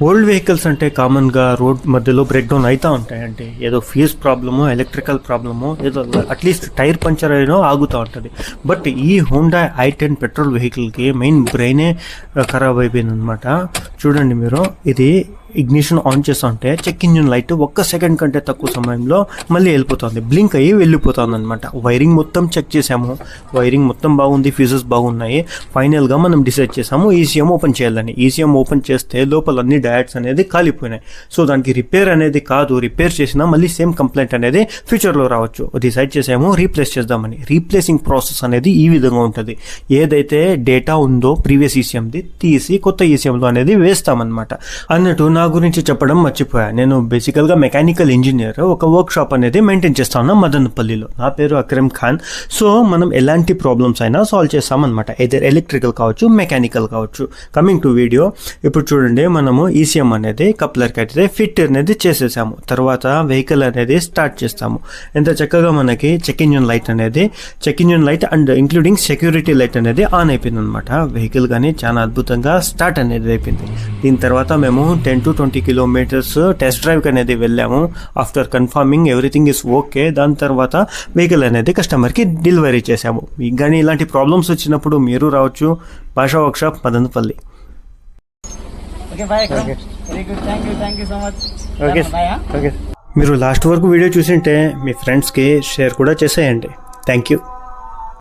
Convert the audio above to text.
Old vehicles అంటే కామన్గా road మధ్యలో బ్రేక్ డౌన్ అవుతూ ఉంటాయండి. ఏదో ఫ్యూజ్ ప్రాబ్లమో, ఎలక్ట్రికల్ ప్రాబ్లమో, ఏదో అట్లీస్ట్ టైర్ పంచర్ అయినో ఆగుతూ ఉంటుంది. బట్ ఈ హోండా i10 పెట్రోల్ వెహికల్కి మెయిన్ బ్రెయినే ఖరాబ్ అయిపోయింది అనమాట. చూడండి మీరు, ఇది ఇగ్నిషన్ ఆన్ చేస్తా ఉంటే చెక్ ఇంజిన్ లైట్ 1 సెకండ్ కంటే తక్కువ సమయంలో మళ్ళీ వెళ్ళిపోతుంది, బ్లింక్ అయ్యి వెళ్ళిపోతుంది అనమాట. వైరింగ్ మొత్తం చెక్ చేసాము, వైరింగ్ మొత్తం బాగుంది, ఫ్యూజెస్ బాగున్నాయి. ఫైనల్గా మనం డిసైడ్ చేసాము ఈసీఎం ఓపెన్ చేయాలని. ఈసీఎం ఓపెన్ చేస్తే లోపల అన్ని డయాడ్స్ అనేది కాలిపోయినాయి. సో దానికి రిపేర్ అనేది కాదు, రిపేర్ చేసినా మళ్ళీ సేమ్ కంప్లైంట్ అనేది ఫ్యూచర్లో రావచ్చు. డిసైడ్ చేసాము రీప్లేస్ చేద్దామని. రీప్లేసింగ్ ప్రాసెస్ అనేది ఈ విధంగా ఉంటుంది. ఏదైతే డేటా ఉందో ప్రీవియస్ ఈసీఎంది తీసి కొత్త ఈసీఎంలో అనేది వేస్తామన్నమాట. అన్నట్టు నా గురించి చెప్పడం మర్చిపోయా. నేను బేసికల్గా మెకానికల్ ఇంజనీర్, ఒక వర్క్ షాప్ అనేది మెయింటైన్ చేస్తాను మదనపల్లిలో. నా పేరు అక్రమ్ ఖాన్. సో మనం ఎలాంటి ప్రాబ్లమ్స్ అయినా సాల్వ్ చేస్తామన్నమాట, ఎదర్ ఎలక్ట్రికల్ కావచ్చు, మెకానికల్ కావచ్చు. కమింగ్ టు వీడియో, ఇప్పుడు చూడండి, మనము ఈసీఎం అనేది కప్లర్కి అయితే ఫిట్ అనేది చేసేసాము. తర్వాత వెహికల్ అనేది స్టార్ట్ చేస్తాము. ఎంత చక్కగా మనకి check engine light and including security light అనేది ఆన్ అయిపోయింది అనమాట. వెహికల్ కానీ చాలా అద్భుతంగా స్టార్ట్ అనేది అయిపోయింది. దీని తర్వాత మేము 10 to 20 కిలోమీటర్స్ టెస్ట్ డ్రైవ్ అనేది వెళ్ళాము. After confirming everything is okay, దాని తర్వాత వెహికల్ అనేది కస్టమర్కి డెలివరీ చేసాము. మీకు కానీ ఇలాంటి ప్రాబ్లమ్స్ వచ్చినప్పుడు మీరు రావచ్చు భాషా వర్క్షాప్ మదనపల్లి. మీరు లాస్ట్ వరకు వీడియో చూసింటే మీ ఫ్రెండ్స్కి షేర్ కూడా చేసేయండి. Thank you.